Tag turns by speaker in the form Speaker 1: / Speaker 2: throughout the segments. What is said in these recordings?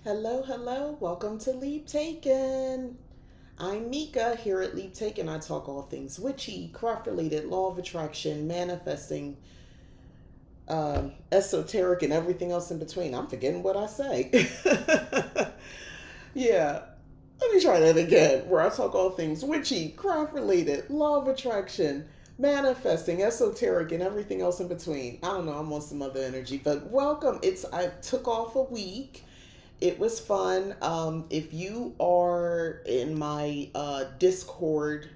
Speaker 1: Hello, hello. Welcome to Leap Taken. I'm Mika. Here at Leap Taken, I talk all things witchy, craft related, law of attraction, manifesting, esoteric, and everything else in between. I'm forgetting what I say. Yeah. Let me try that again, where I talk all things witchy, craft related, law of attraction, manifesting, esoteric, and everything else in between. I don't know, I'm on some other energy, but welcome. I took off a week. It was fun. If you are in my Discord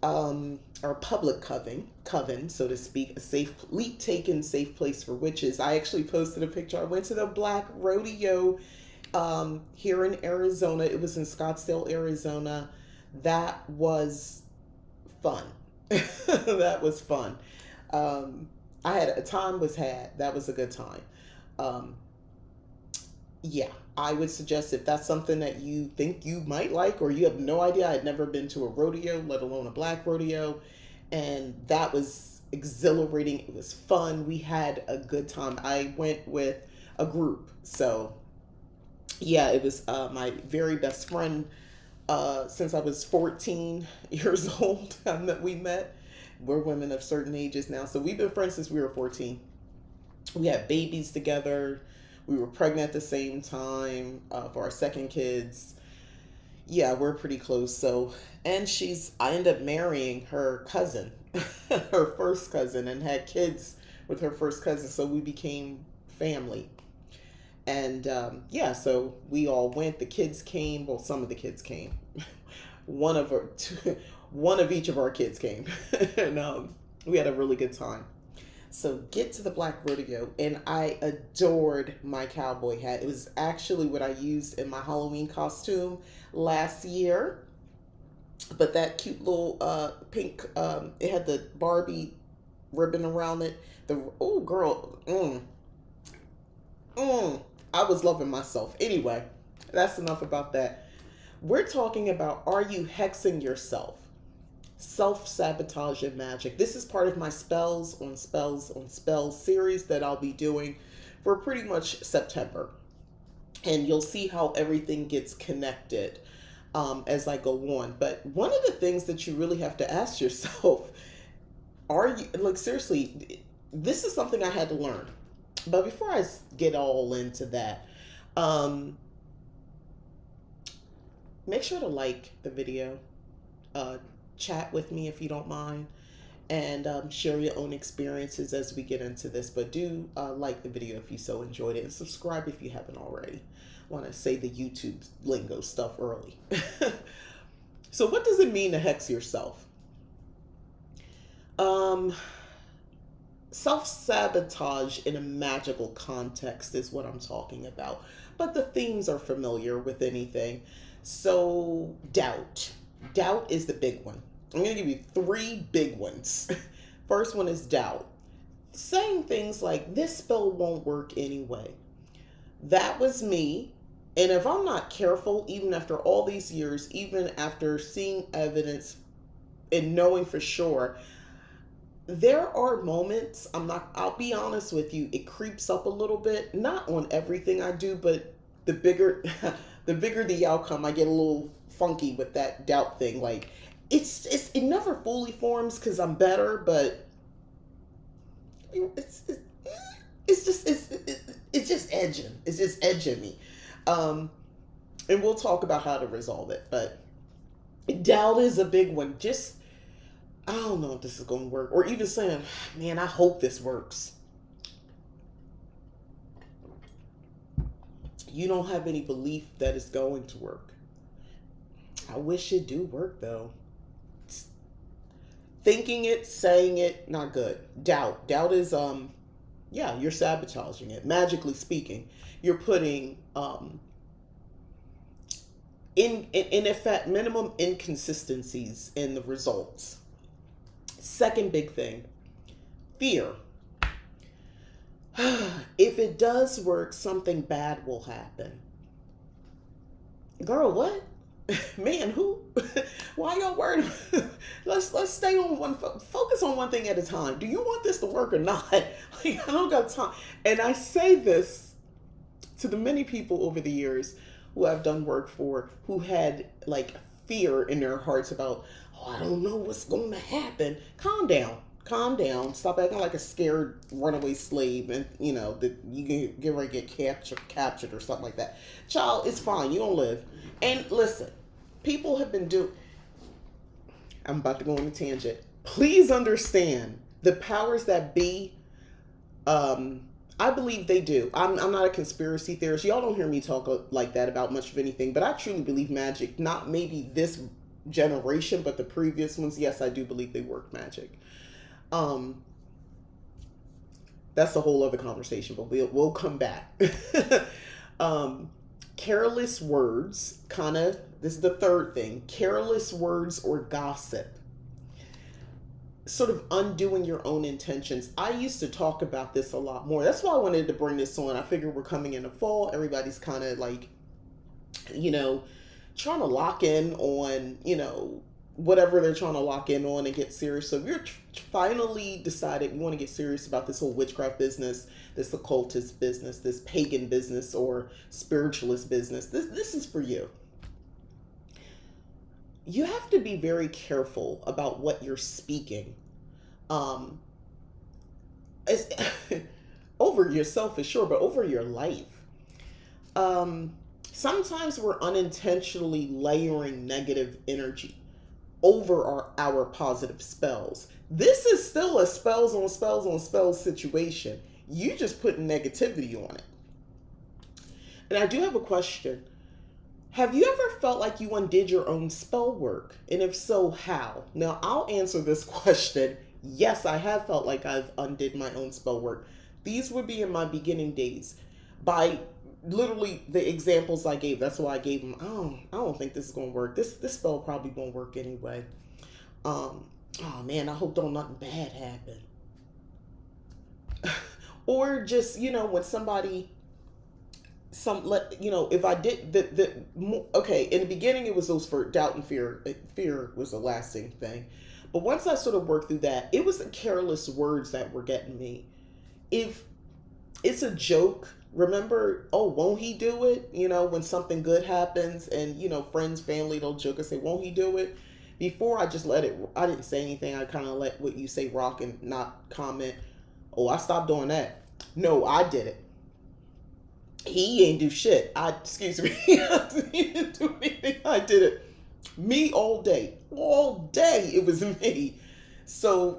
Speaker 1: or public coven, so to speak, a safe leap taken safe place for witches. I actually posted a picture. I went to the Black Rodeo here in Arizona. It was in Scottsdale, Arizona. That was fun. That was fun. I had a time was had. That was a good time. Um, yeah, I would suggest if that's something that you think you might like or you have no idea. I had never been to a rodeo, let alone a black rodeo, and that was exhilarating. It was fun. We had a good time. I went with a group. So, yeah, it was my very best friend since I was 14 years old that we met. We're women of certain ages now. So, we've been friends since we were 14. We had babies together. We were pregnant at the same time for our second kids. Yeah, we're pretty close. So, and I ended up marrying her cousin, her first cousin, and had kids with her first cousin. So we became family. And yeah, so we all went. The kids came. Well, some of the kids came. one of our, one of each of our kids came, and we had a really good time. So get to the Black Rodeo, and I adored my cowboy hat. It was actually what I used in my Halloween costume last year. But that cute little pink, it had the Barbie ribbon around it. Oh girl, I was loving myself. Anyway, that's enough about that. We're talking about, are you hexing yourself? Self-Sabotage and Magic. This is part of my spells on spells on spells series that I'll be doing for pretty much September. And you'll see how everything gets connected as I go on. But one of the things that you really have to ask yourself, are you, like, seriously, this is something I had to learn. But before I get all into that, um, make sure to like the video, uh, chat with me if you don't mind, and share your own experiences as we get into this. But do like the video if you so enjoyed it, and subscribe if you haven't already. I want to say the YouTube lingo stuff early. So, what does it mean to hex yourself? Um, Self sabotage in a magical context is what I'm talking about. But the themes are familiar with anything. So, doubt. Doubt is the big one. I'm going to give you three big ones. First one is doubt. Saying things like, this spell won't work anyway. That was me. And if I'm not careful, even after all these years, even after seeing evidence and knowing for sure, there are moments, I'll be honest with you, it creeps up a little bit, not on everything I do, but the bigger the bigger the outcome, I get a little funky with that doubt thing. Like, it never fully forms because I'm better, but it's it's, it's just edging. It's just edging me. Um, and we'll talk about how to resolve it. But doubt is a big one. Just, I don't know if this is going to work, or even saying, man, I hope this works. You don't have any belief that it's going to work. I wish it do work though. Thinking it, saying it, not good. Doubt is yeah, you're sabotaging it. Magically speaking, you're putting in effect minimum inconsistencies in the results. Second big thing, fear. If it does work, something bad will happen. Girl, what? Man, who? Why y'all worried? Let's stay on focus on one thing at a time. Do you want this to work or not? Like, I don't got time. And I say this to the many people over the years who I've done work for who had like fear in their hearts about, oh, I don't know what's going to happen. Calm down. Calm down. Stop acting like a scared runaway slave, and that you can get ready to get captured or something like that. Child, it's fine. You don't live. And listen, people have been doing. I'm about to go on a tangent. Please understand the powers that be. I believe they do. I'm not a conspiracy theorist. Y'all don't hear me talk like that about much of anything, but I truly believe magic. Not maybe this generation, but the previous ones. Yes, I do believe they work magic. That's a whole other conversation, but we'll come back. Careless words, this is the third thing. Careless words or gossip. Sort of undoing your own intentions. I used to talk about this a lot more. That's why I wanted to bring this on. I figured we're coming into fall. Everybody's kind of like, trying to lock in on, whatever they're trying to lock in on and get serious. So if you're finally decided you want to get serious about this whole witchcraft business, this occultist business, this pagan business or spiritualist business, this is for you. You have to be very careful about what you're speaking. Over yourself is sure, but over your life. Sometimes we're unintentionally layering negative energy over our positive spells. This is still a spells on spells on spells situation. You just putting negativity on it. And I do have a question. Have you ever felt like you undid your own spell work? And if so, how? Now, I'll answer this question. Yes, I have felt like I've undid my own spell work. These would be in my beginning days. By literally the examples I gave, that's why I gave them. I don't think this is going to work. This spell probably won't work anyway. Oh man, I hope don't nothing bad happen. Or just, when somebody, if I did okay, in the beginning it was those for doubt and fear. Fear was the lasting thing. But once I sort of worked through that, it was the careless words that were getting me. If it's a joke, remember, oh, won't he do it? When something good happens and, friends, family, they'll joke and say, won't he do it? Before I just let it, I didn't say anything. I kind of let what you say rock and not comment. Oh, I stopped doing that. No, I did it. He ain't do shit. Excuse me. He didn't do anything. I did it. Me all day. All day it was me. So,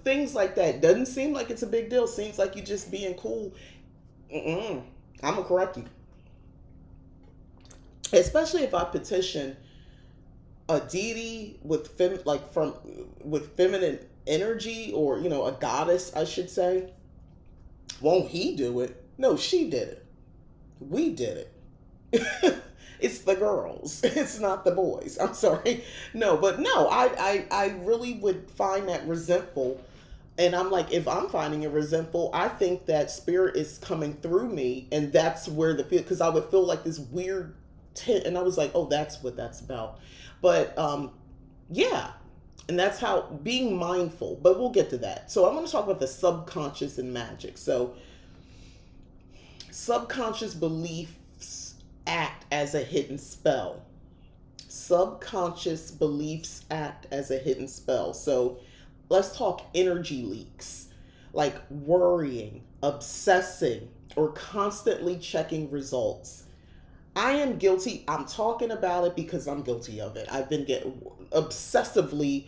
Speaker 1: things like that. Doesn't seem like it's a big deal. Seems like you just being cool. I'm going to correct you. Especially if I petition a deity with feminine energy, or, a goddess, I should say. Won't he do it? No, she did it. We did it. It's the girls. It's not the boys. I'm sorry. No, but no, I really would find that resentful. And I'm like, if I'm finding it resentful, I think that spirit is coming through me. And that's where because I would feel like this weird and I was like, oh, that's what that's about. But yeah. And that's how being mindful, but we'll get to that. So I'm going to talk about the subconscious and magic. So subconscious beliefs act as a hidden spell. Subconscious beliefs act as a hidden spell. So let's talk energy leaks, like worrying, obsessing, or constantly checking results. I am guilty. I'm talking about it because I'm guilty of it. I've been obsessively,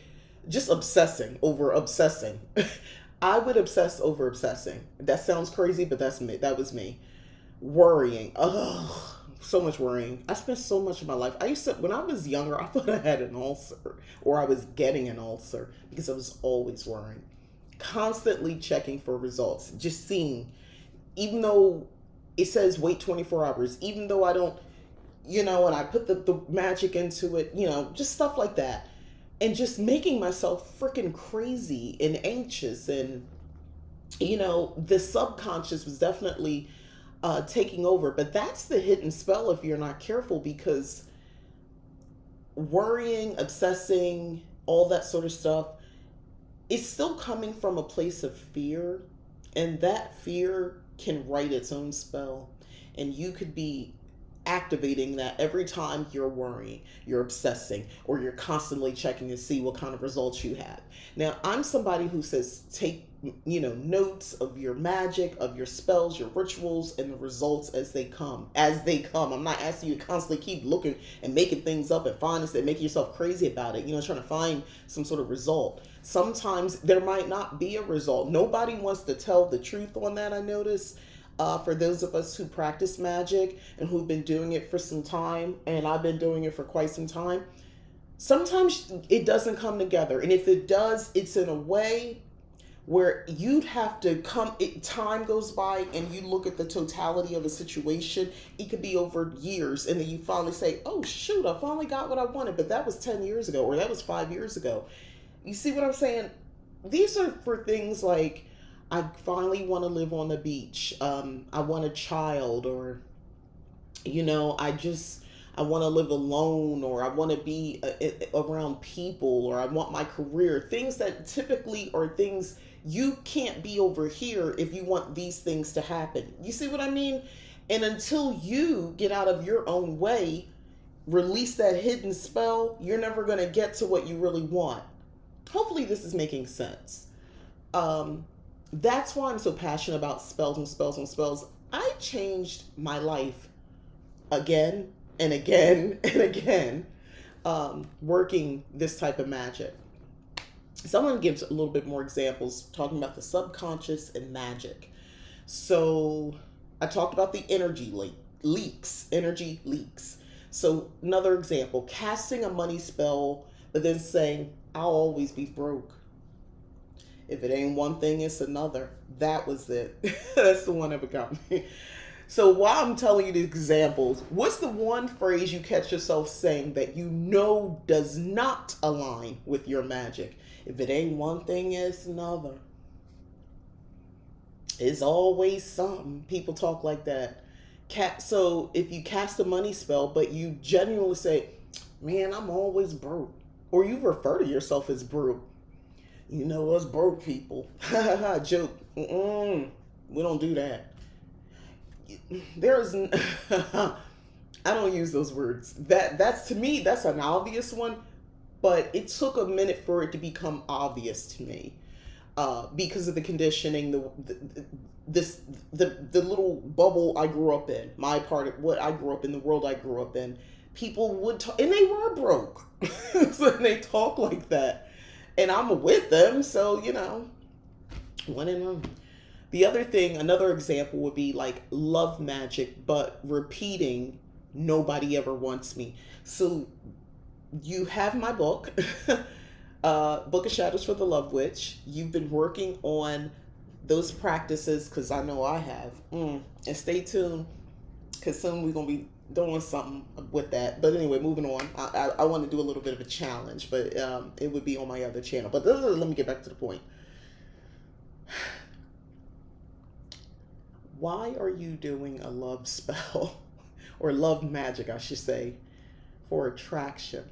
Speaker 1: just obsessing over obsessing. I would obsess over obsessing. That sounds crazy, but that's me. That was me. Worrying. Ugh, so much worrying. I spent so much of my life. When I was younger, I thought I had an ulcer, or I was getting an ulcer, because I was always worrying. Constantly checking for results. Just seeing, even though it says wait 24 hours, even though I don't, and I put the magic into it, just stuff like that. And just making myself freaking crazy and anxious. And, the subconscious was definitely taking over. But that's the hidden spell if you're not careful, because worrying, obsessing, all that sort of stuff, is still coming from a place of fear. And that fear can write its own spell. And you could be activating that every time you're worrying, you're obsessing, or you're constantly checking to see what kind of results you have. Now, I'm somebody who says take, notes of your magic, of your spells, your rituals, and the results as they come. As they come. I'm not asking you to constantly keep looking and making things up and finding and making yourself crazy about it. Trying to find some sort of result. Sometimes there might not be a result. Nobody wants to tell the truth on that, I notice. For those of us who practice magic and who've been doing it for some time, and I've been doing it for quite some time, sometimes it doesn't come together. And if it does, it's in a way where you'd have to time goes by and you look at the totality of a situation. It could be over years, and then you finally say, oh shoot, I finally got what I wanted, but that was 10 years ago, or that was 5 years ago. You see what I'm saying? These are for things like, I finally want to live on the beach. I want a child, or, I want to live alone, or I want to be around people, or I want my career. Things that typically are things you can't be over here if you want these things to happen. You see what I mean? And until you get out of your own way, release that hidden spell, you're never going to get to what you really want. Hopefully this is making sense. That's why I'm so passionate about spells and spells and spells. I changed my life again and again and again, working this type of magic. So I'm going to give a little bit more examples talking about the subconscious and magic. So I talked about the energy leaks. So another example, casting a money spell, but then saying, I'll always be broke. If it ain't one thing, it's another. That was it. That's the one that got me. So while I'm telling you the examples, what's the one phrase you catch yourself saying that does not align with your magic? If it ain't one thing, it's another. It's always something. People talk like that. So if you cast a money spell, but you genuinely say, man, I'm always broke. Or you refer to yourself as broke. Us broke people. Joke. We don't do that. I don't use those words. That's to me, that's an obvious one, but it took a minute for it to become obvious to me, because of the conditioning, the little bubble I grew up in, my part of what I grew up in, the world I grew up in. People would talk, and they were broke, so they talk like that. And I'm with them, so, one in them. The other thing, another example would be like love magic, but repeating, nobody ever wants me. So you have my book, Book of Shadows for the Love Witch. You've been working on those practices, because I know I have. And stay tuned, because soon we're going to be doing something with that. But anyway, moving on. I want to do a little bit of a challenge, but it would be on my other channel. But let me get back to the point. Why are you doing a love spell, or love magic, I should say, for attraction?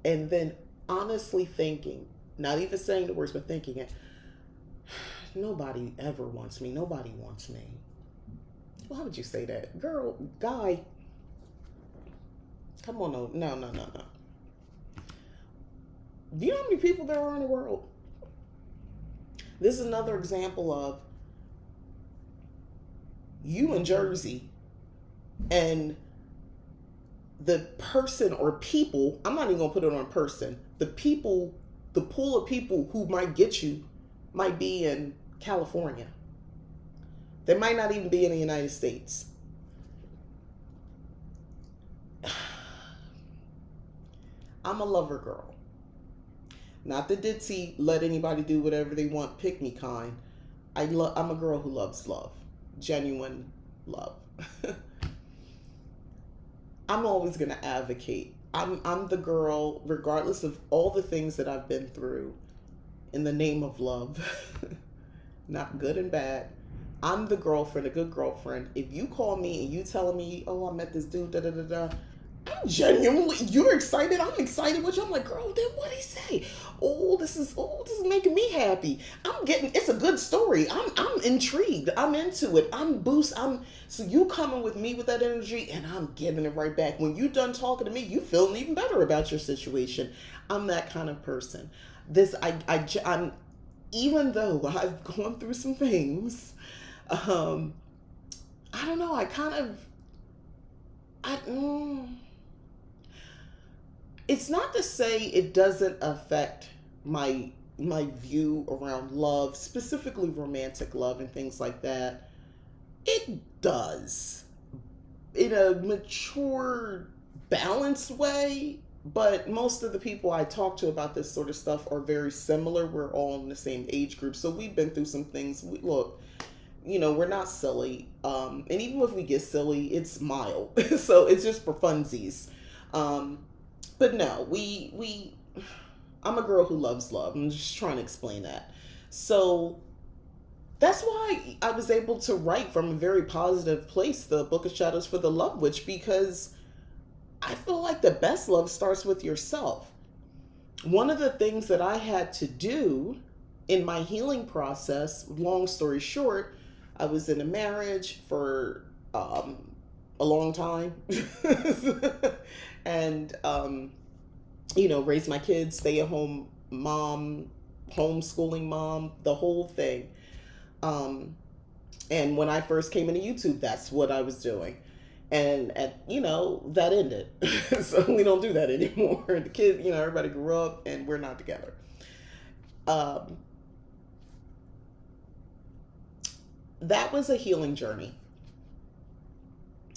Speaker 1: And then honestly thinking, not even saying the words, but thinking it, nobody ever wants me. Nobody wants me. Why would you say that? Girl, guy, come on, no. Do you know how many people there are in the world? This is another example of you in Jersey, and the person or people, I'm not even going to put it on person, the pool of people who might get you might be in California. They might not even be in the United States. I'm a lover girl. Not the ditzy, let anybody do whatever they want, pick me kind. I'm a girl who loves love. Genuine love. I'm always going to advocate. I'm the girl, regardless of all the things that I've been through, in the name of love. Not good and bad. I'm the girlfriend, a good girlfriend. If you call me and you telling me, oh, I met this dude, I'm genuinely, you're excited. I'm excited with you. I'm like, girl, then what he say? This is making me happy. It's a good story. I'm intrigued. I'm into it. So you coming with me with that energy, and I'm giving it right back. When you done talking to me, you feeling even better about your situation. I'm that kind of person. I'm, even though I've gone through some things, um, I don't know. I. It's not to say it doesn't affect my view around love, specifically romantic love and things like that. It does, in a mature, balanced way. But most of the people I talk to about this sort of stuff are very similar. We're all in the same age group, so we've been through some things. Look, we're not silly, and even if we get silly, it's mild. So it's just for funsies. Um, but no, I'm a girl who loves love. I'm just trying to explain that. So that's why I was able to write from a very positive place the Book of Shadows for the Love Witch, because I feel like the best love starts with yourself. One of the things that I had to do in my healing process, long story short, I was in a marriage for a long time. And raised my kids, stay at home mom, homeschooling mom, the whole thing. um and when I first came into YouTube, that's what I was doing. And that ended. So we don't do that anymore. The kid, everybody grew up and we're not together. um that was a healing journey.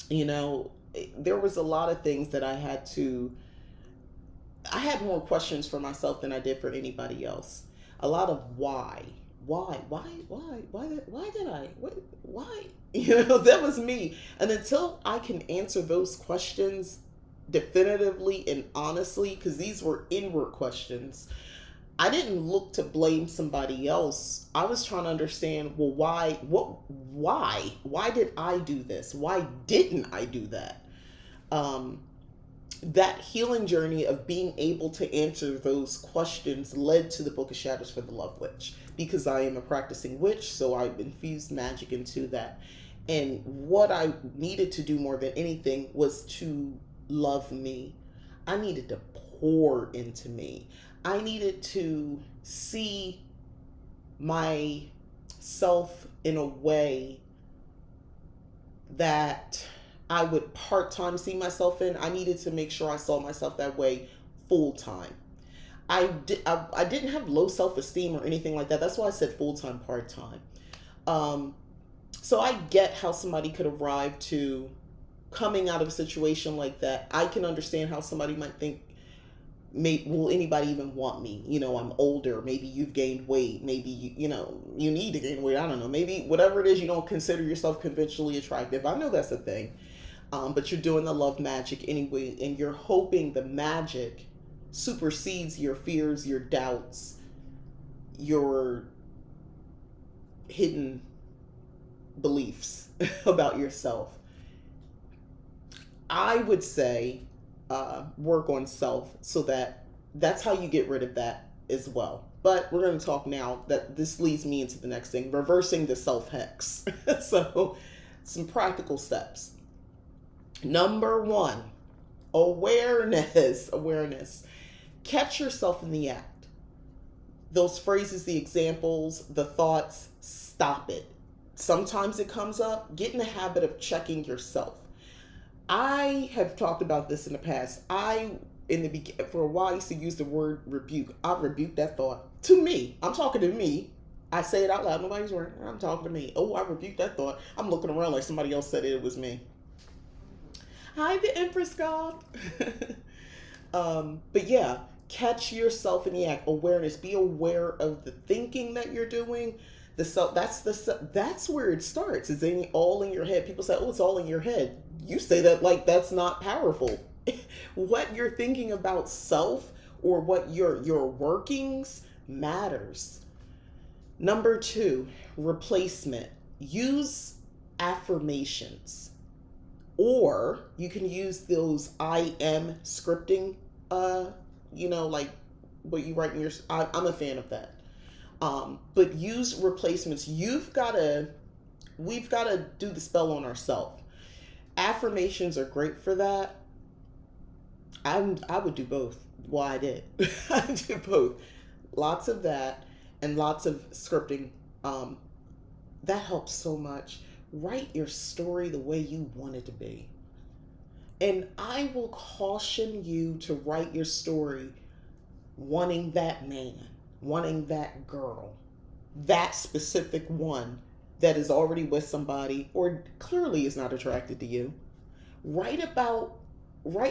Speaker 1: you know there was a lot of things that I had more questions for myself than I did for anybody else. A lot of why did I, why? That was me. And until I can answer those questions definitively and honestly, because these were inward questions, I didn't look to blame somebody else. I was trying to understand, well, why did I do this? Why didn't I do that? Um, that healing journey of being able to answer those questions led to the Book of Shadows for the Love Witch, because I am a practicing witch, so I've infused magic into that. And what I needed to do more than anything was to love me. I needed to pour into me. I needed to see myself in a way that I would part time see myself in. I needed to make sure I saw myself that way full time. I didn't have low self esteem or anything like that. That's why I said full time, part time. Um, so I get how somebody could arrive to coming out of a situation like that. I can understand how somebody might think, will anybody even want me? I'm older. Maybe you've gained weight. Maybe you need to gain weight. I don't know. Maybe whatever it is, you don't consider yourself conventionally attractive. I know that's a thing. But you're doing the love magic anyway, and you're hoping the magic supersedes your fears, your doubts, your hidden beliefs about yourself. I would say work on self, so that's how you get rid of that as well. But we're going to talk now, that this leads me into the next thing, reversing the self hex. So some practical steps. Number one, awareness. Catch yourself in the act. Those phrases, the examples, the thoughts, stop it. Sometimes it comes up. Get in the habit of checking yourself. I have talked about this in the past. For a while, I used to use the word rebuke. I rebuke that thought. To me. I'm talking to me. I say it out loud. Nobody's worrying. I'm talking to me. Oh, I rebuke that thought. I'm looking around like somebody else said it was me. Hi, the Empress God. But yeah, catch yourself in the act. Awareness. Be aware of the thinking that you're doing. That's where it starts. It's all in your head. People say, "Oh, it's all in your head." You say that like that's not powerful. What you're thinking about self, or what your workings, matters. Number two, replacement. Use affirmations. Or you can use those I am scripting, like what you write in your. I'm a fan of that. But use replacements. We've got to do the spell on ourselves. Affirmations are great for that. I would do both. Well, I did. I did both. Lots of that and lots of scripting. That helps so much. Write your story the way you want it to be. And I will caution you to write your story wanting that man, wanting that girl, that specific one that is already with somebody or clearly is not attracted to you. Write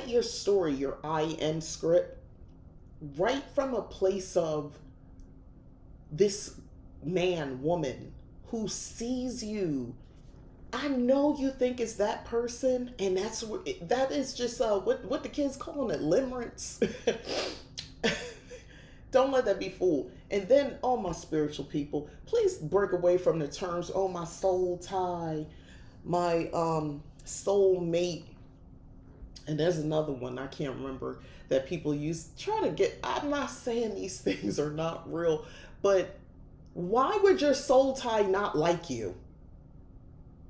Speaker 1: your story, your I am script. Write from a place of this man, woman who sees you. I know you think it's that person, and that is just what the kids calling it, limerence. Don't let that be fooled. And then, all my spiritual people, please break away from the terms, oh, my soul tie, my soul mate. And there's another one I can't remember that people use. I'm not saying these things are not real, but why would your soul tie not like you?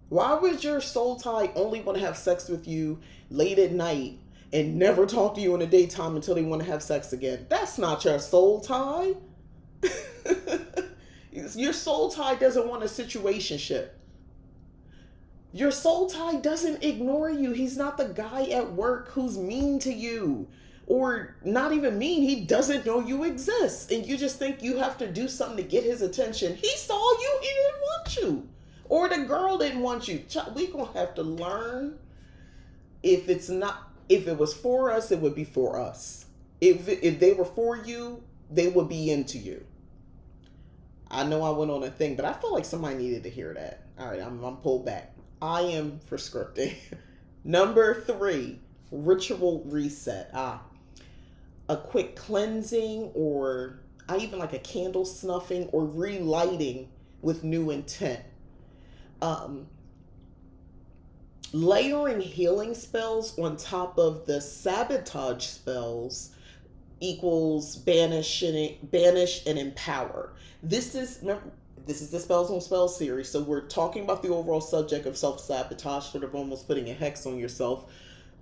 Speaker 1: Why would your soul tie only want to have sex with you late at night and never talk to you in the daytime until they want to have sex again? That's not your soul tie. Your soul tie doesn't want a situationship. Your soul tie doesn't ignore you. He's not the guy at work who's mean to you. Or not even mean, he doesn't know you exist. And you just think you have to do something to get his attention. He saw you, he didn't want you. Or the girl didn't want you. We're going to have to learn if it was for us, it would be for us. If they were for you, they would be into you. I know I went on a thing, but I feel like somebody needed to hear that. All right, I'm pulled back. I am for scripting. Number 3, ritual reset. A quick cleansing, or I even like a candle snuffing or relighting with new intent. Layering healing spells on top of the sabotage spells equals banish and empower. This is the Spells on Spells series, so we're talking about the overall subject of self-sabotage, sort of almost putting a hex on yourself,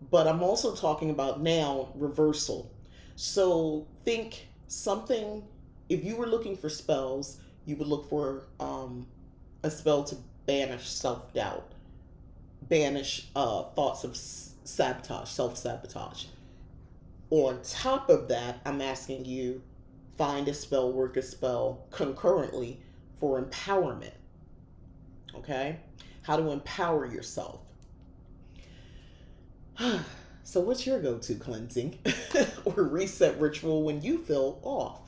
Speaker 1: but I'm also talking about now reversal. So think something, if you were looking for spells, you would look for a spell to banish self-doubt, banish thoughts of sabotage, self-sabotage. On top of that, I'm asking you, find a spell, work a spell concurrently for empowerment. Okay? How to empower yourself. So what's your go-to cleansing or reset ritual when you feel off?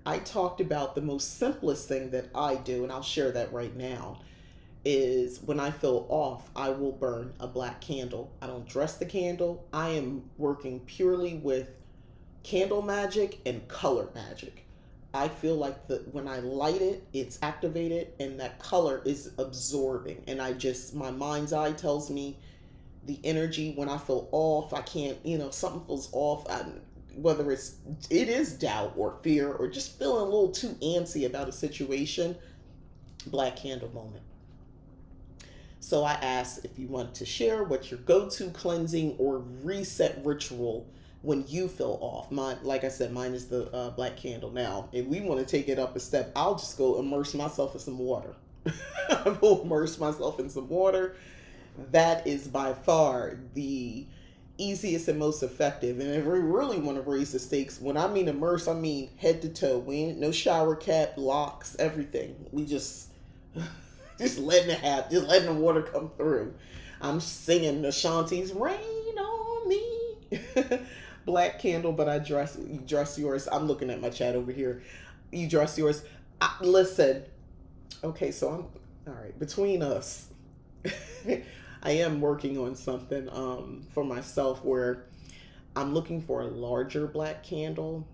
Speaker 1: I talked about the most simplest thing that I do, and I'll share that right now, is when I feel off, I will burn a black candle. I don't dress the candle. I am working purely with candle magic and color magic. I feel like when I light it, it's activated and that color is absorbing. And my mind's eye tells me the energy when I feel off, I can't, something feels off. Whether it is doubt or fear or just feeling a little too antsy about a situation, black candle moment. So I asked if you want to share what's your go-to cleansing or reset ritual when you feel off. Like I said, mine is the black candle. Now, if we want to take it up a step, I'll just go immerse myself in some water. I will immerse myself in some water. That is by far the easiest and most effective. And if we really want to raise the stakes, when I mean immerse, I mean head to toe. We ain't no shower cap, locks, everything. We just letting it happen, just letting the water come through. I'm singing Ashanti's "Rain on Me." Black candle, but you dress yours. I'm looking at my chat over here. You dress yours. Listen. Okay, so I'm all right. Between us, I am working on something for myself where I'm looking for a larger black candle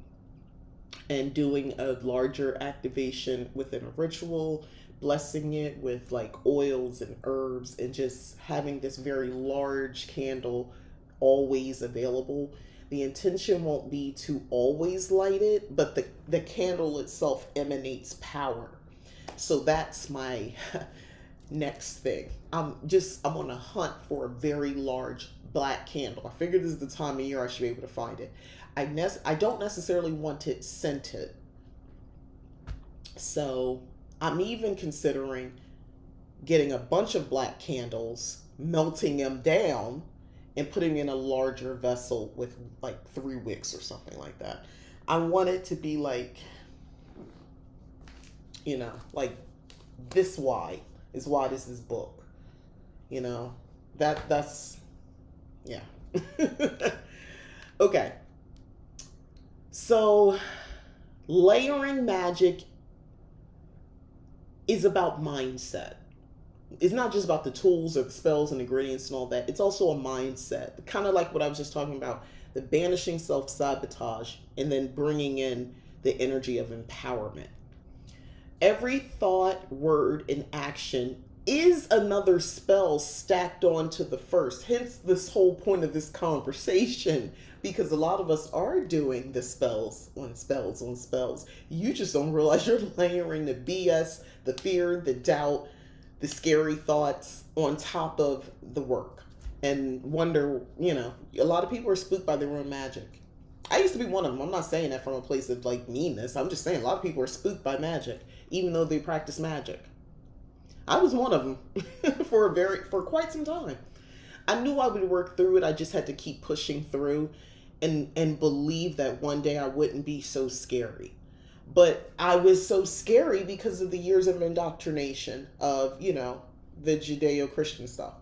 Speaker 1: and doing a larger activation within a ritual blessing it with like oils and herbs and just having this very large candle always available. The intention won't be to always light it, but the candle itself emanates power. So that's my next thing. I'm on a hunt for a very large black candle. I figured this is the time of year I should be able to find it. I don't necessarily want it scented. So I'm even considering getting a bunch of black candles, melting them down, and putting in a larger vessel with like 3 wicks or something like that. I want it to be like, like this wide, as wide as this book. That's yeah. Okay. So layering magic is about mindset. It's not just about the tools or the spells and ingredients and all that. It's also a mindset. Kind of like what I was just talking about, the banishing self-sabotage and then bringing in the energy of empowerment. Every thought, word, and action is another spell stacked onto the first. Hence this whole point of this conversation, because a lot of us are doing the spells on spells on spells. You just don't realize you're layering the BS, the fear, the doubt, the scary thoughts on top of the work, and wonder, a lot of people are spooked by their own magic. I used to be one of them. I'm not saying that from a place of like meanness. I'm just saying a lot of people are spooked by magic, even though they practice magic. I was one of them for quite some time. I knew I would work through it. I just had to keep pushing through and believe that one day I wouldn't be so scary. But I was so scary because of the years of indoctrination of, the Judeo-Christian stuff.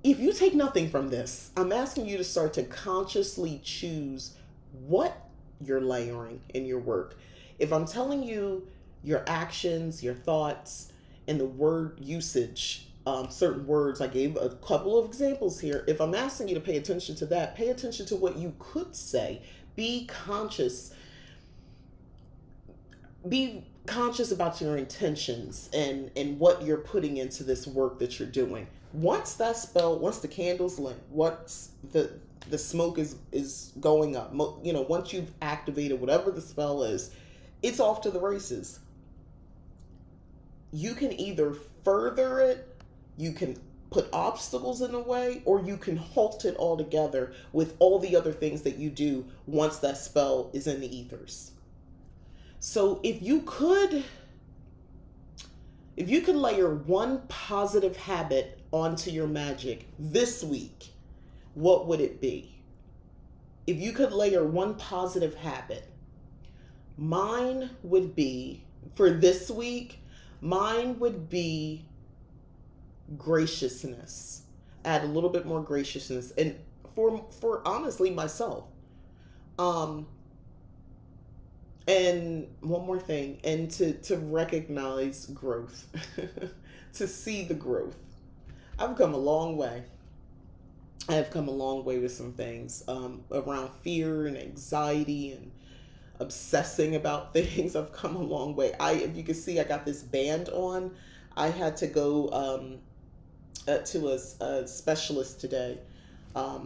Speaker 1: If you take nothing from this, I'm asking you to start to consciously choose what you're layering in your work. If I'm telling you your actions, your thoughts, and the word usage, certain words, I gave a couple of examples here. If I'm asking you to pay attention to that, pay attention to what you could say. Be conscious. Be conscious about your intentions and what you're putting into this work that you're doing. Once the candle's lit, once the smoke is going up, once you've activated whatever the spell is, it's off to the races. You can either further it, you can put obstacles in the way, or you can halt it altogether with all the other things that you do once that spell is in the ethers. So if you could layer one positive habit onto your magic this week, what would it be? If you could layer one positive habit, mine would be, for this week, graciousness. Add a little bit more graciousness, and for honestly myself. And one more thing, and to recognize growth, to see the growth. I've come a long way. I have come a long way with some things around fear and anxiety and obsessing about things. I've come a long way. If you can see, I got this band on. I had to go to a specialist today, a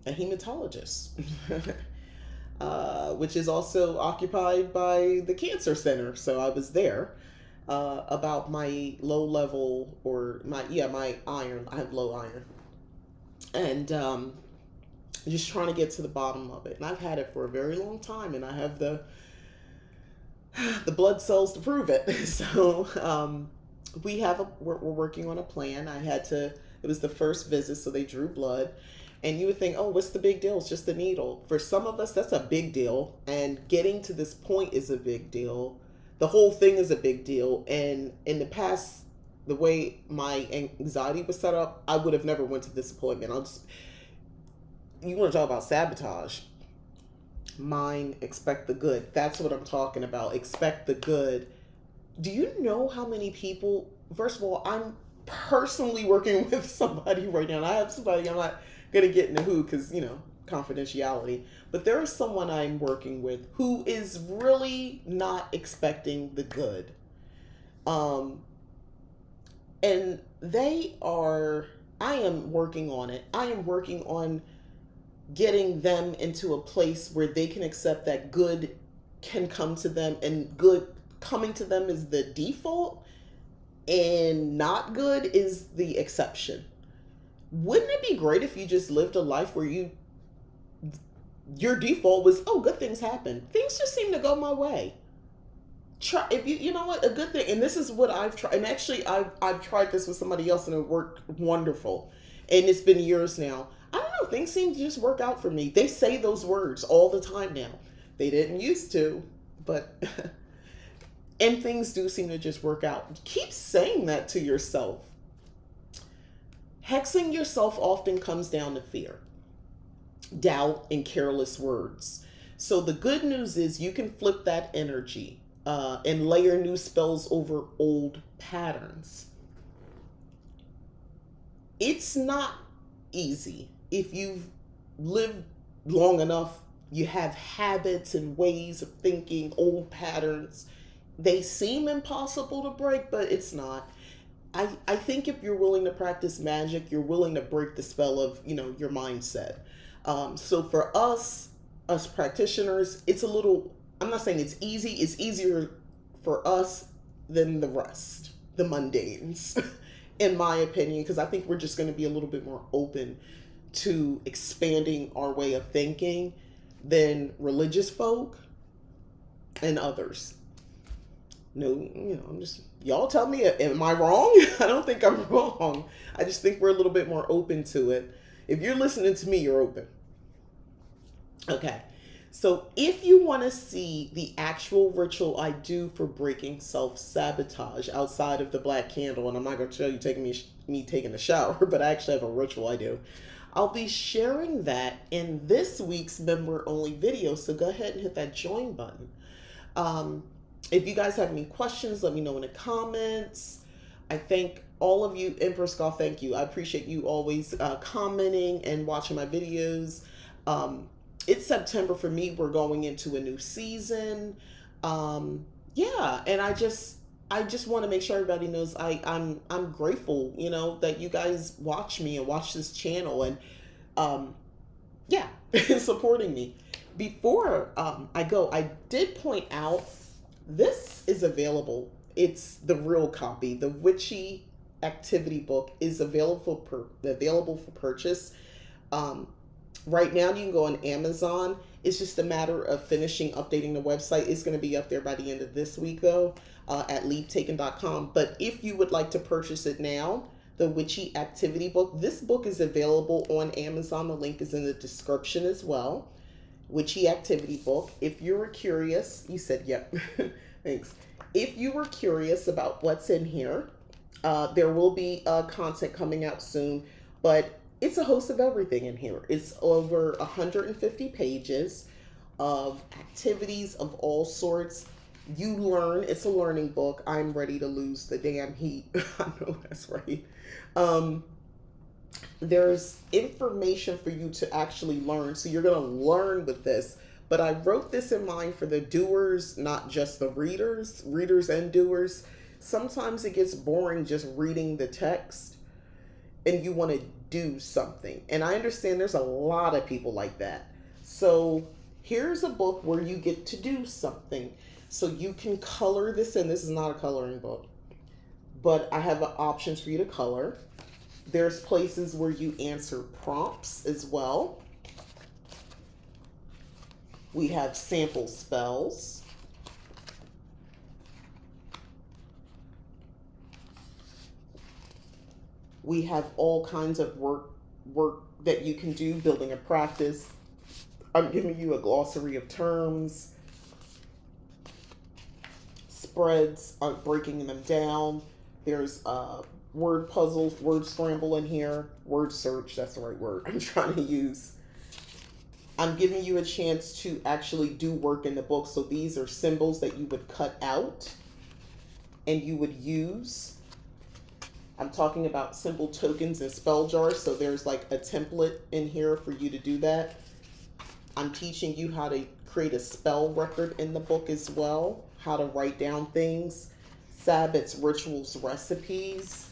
Speaker 1: hematologist, which is also occupied by the cancer center. So I was there about my low level, or my iron. I have low iron, and just trying to get to the bottom of it. And I've had it for a very long time, and I have the blood cells to prove it. So we're working on a plan. It was the first visit, so they drew blood. And you would think, oh, what's the big deal? It's just a needle. For some of us, that's a big deal. And getting to this point is a big deal. The whole thing is a big deal. And in the past, the way my anxiety was set up, I would have never went to this appointment. You want to talk about sabotage? Mine, expect the good. That's what I'm talking about. Expect the good. Do you know how many people, first of all, I'm personally working with somebody right now. And I have somebody, I'm not going to get into who, because, confidentiality, but there is someone I'm working with who is really not expecting the good. Um, and I am working on it. I am working on getting them into a place where they can accept that good can come to them, and good coming to them is the default and not good is the exception. Wouldn't it be great if you just lived a life where your default was, oh, good things happen, things just seem to go my way? Try, if you know what, a good thing, and this is what I've tried, and actually I've tried this with somebody else and it worked wonderful, and it's been years now. I don't know, things seem to just work out for me. They say those words all the time now. They didn't used to, but and things do seem to just work out. Keep saying that to yourself. Hexing yourself often comes down to fear, doubt, and careless words. So the good news is you can flip that energy and layer new spells over old patterns. It's not easy. If you've lived long enough, you have habits and ways of thinking, old patterns. They seem impossible to break, but it's not. I think if you're willing to practice magic, you're willing to break the spell of, your mindset. So for us practitioners, it's a little, I'm not saying it's easy. It's easier for us than the rest, the mundanes, in my opinion, because I think we're just going to be a little bit more open to expanding our way of thinking than religious folk and others. No, I'm just, y'all tell me, am I wrong? I don't think I'm wrong. I just think we're a little bit more open to it. If you're listening to me, you're open. Okay. So if you want to see the actual ritual I do for breaking self-sabotage outside of the black candle, and I'm not going to show you me taking a shower, but I actually have a ritual I do. I'll be sharing that in this week's member-only video, so go ahead and hit that join button. If you guys have any questions, let me know in the comments. I thank all of you. Empress Golf, thank you. I appreciate you always commenting and watching my videos. It's September for me. We're going into a new season. Yeah, and I just want to make sure everybody knows I'm grateful, that you guys watch me and watch this channel and yeah, supporting me. Before I go, I did point out this is available. It's the real copy. The Witchy Activity Book is available for purchase. Right now, you can go on Amazon. It's just a matter of finishing updating the website. It's going to be up there by the end of this week, though, at leaptaken.com. But if you would like to purchase it now, the Witchy Activity Book, this book is available on Amazon. The link is in the description as well. Witchy Activity Book. If you were curious, you said, yep, thanks. If you were curious about what's in here, there will be content coming out soon, but it's a host of everything in here. It's over 150 pages of activities of all sorts. You learn. It's a learning book. I'm ready to lose the damn heat. I know that's right. There's information for you to actually learn. So you're going to learn with this. But I wrote this in mind for the doers, not just the readers and doers. Sometimes it gets boring just reading the text and you want to do something. And I understand there's a lot of people like that. So here's a book where you get to do something. So you can color this in. This is not a coloring book, but I have options for you to color. There's places where you answer prompts as well. We have sample spells. We have all kinds of work that you can do, building a practice. I'm giving you a glossary of terms, spreads, breaking them down. There's word puzzles, word scramble in here, word search, that's the right word I'm trying to use. I'm giving you a chance to actually do work in the book. So these are symbols that you would cut out and you would use. I'm talking about symbol tokens and spell jars. So there's like a template in here for you to do that. I'm teaching you how to create a spell record in the book as well, how to write down things, Sabbaths, rituals, recipes,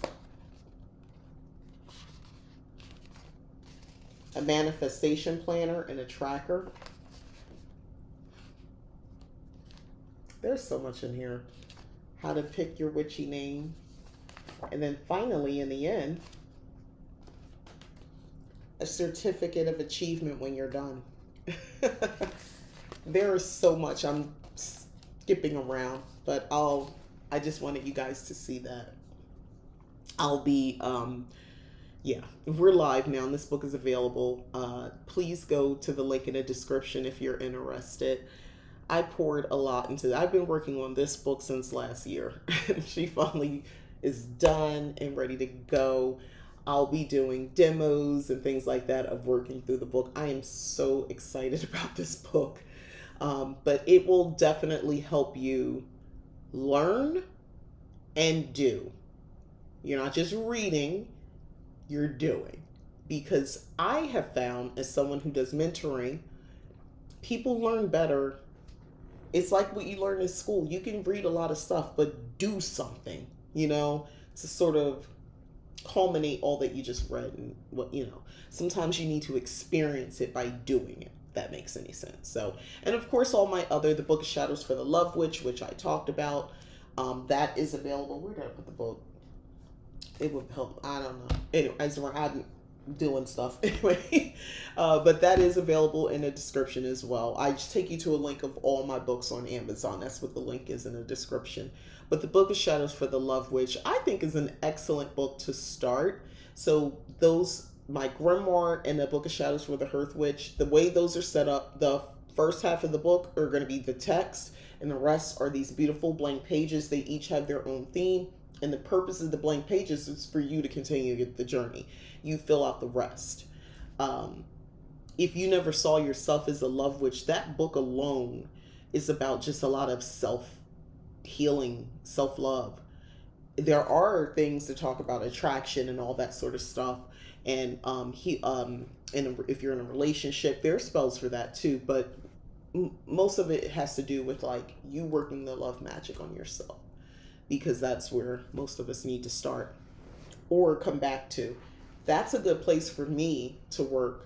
Speaker 1: a manifestation planner, and a tracker. There's so much in here. How to pick your witchy name. And then finally, in the end, a certificate of achievement when you're done. There is so much. I'm skipping around, but I just wanted you guys to see that. I'll be, yeah, we're live now and this book is available. Please go to the link in the description if you're interested. I poured a lot into that. I've been working on this book since last year. She finally is done and ready to go. I'll be doing demos and things like that of working through the book. I am so excited about this book. But it will definitely help you learn and do. You're not just reading, you're doing. Because I have found, as someone who does mentoring, people learn better. It's like what you learn in school. You can read a lot of stuff, but do something, to sort of culminate all that you just read. And sometimes you need to experience it by doing it. If that makes any sense. So, and of course, all my other, the Book of Shadows for the Love Witch, which I talked about, that is available. Where did I put the book? It would help. I don't know. Anyway, I'm doing stuff anyway. But that is available in the description as well. I just take you to a link of all my books on Amazon. That's what the link is in the description. But the Book of Shadows for the Love Witch, I think, is an excellent book to start. So my grimoire and the Book of Shadows for the Hearth Witch, the way those are set up, the first half of the book are going to be the text, and the rest are these beautiful blank pages. They each have their own theme. And the purpose of the blank pages is for you to continue the journey. You fill out the rest. If you never saw yourself as a love witch, that book alone is about just a lot of self-healing, self-love. There are things to talk about attraction and all that sort of stuff. And if you're in a relationship, there are spells for that too. But most of it has to do with like you working the love magic on yourself. Because that's where most of us need to start or come back to. That's a good place for me to work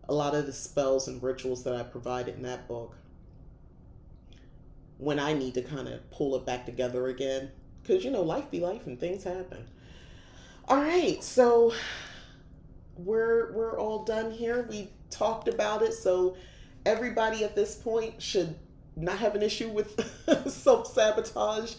Speaker 1: a lot of the spells and rituals that I provided in that book when I need to kind of pull it back together again. Because, life be life and things happen. All right, so we're all done here. We talked about it, so everybody at this point should not have an issue with self-sabotage.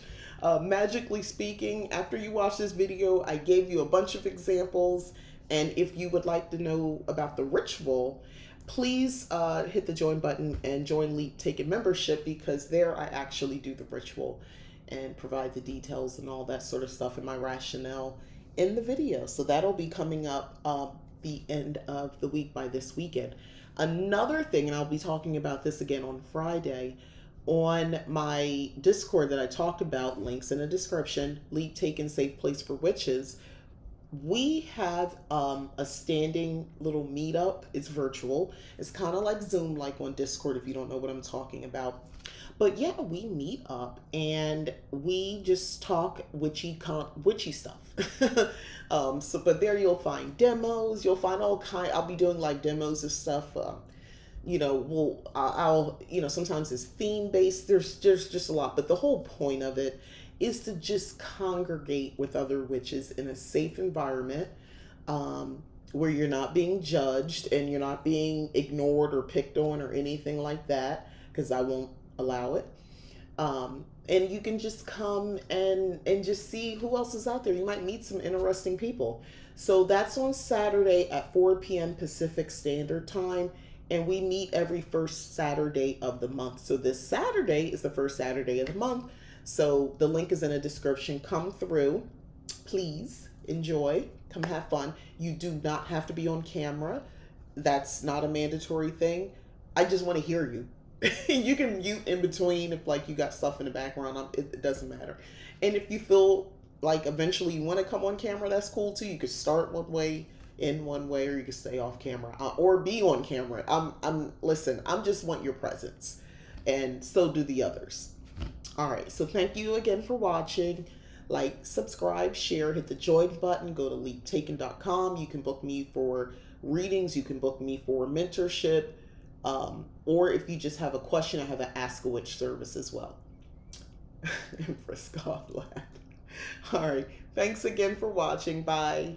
Speaker 1: Magically speaking, after you watch this video, I gave you a bunch of examples. And if you would like to know about the ritual, please hit the join button and join Leap Taken membership, because there I actually do the ritual and provide the details and all that sort of stuff and my rationale in the video. So that'll be coming up the end of the week by this weekend. Another thing, and I'll be talking about this again on Friday, on my Discord that I talked about, links in the description, Leap Taken Safe Place for Witches, we have a standing little meetup. It's virtual. It's kind of like Zoom, like on Discord, if you don't know what I'm talking about. But yeah, we meet up and we just talk witchy stuff. But there you'll find demos. You'll find all kind. I'll be doing like demos of stuff. I'll sometimes it's theme based. There's just a lot, but the whole point of it is to just congregate with other witches in a safe environment, where you're not being judged and you're not being ignored or picked on or anything like that, because I won't allow it. And you can just come and just see who else is out there. You might meet some interesting people. So that's on Saturday at 4 p.m. Pacific Standard Time. And we meet every first Saturday of the month. So this Saturday is the first Saturday of the month. So the link is in the description. Come through. Please enjoy. Come have fun. You do not have to be on camera. That's not a mandatory thing. I just want to hear you. You can mute in between if like you got stuff in the background. It doesn't matter. And if you feel like eventually you want to come on camera, that's cool too. You could start one way in one way, or you can stay off camera, or be on camera. Listen, I just want your presence, and so do the others. All right, so thank you again for watching. Like, subscribe, share, hit the join button, go to leaptaken.com. You can book me for readings, you can book me for mentorship, or if you just have a question, I have an Ask a Witch service as well. Empress God laughed. All right, thanks again for watching. Bye.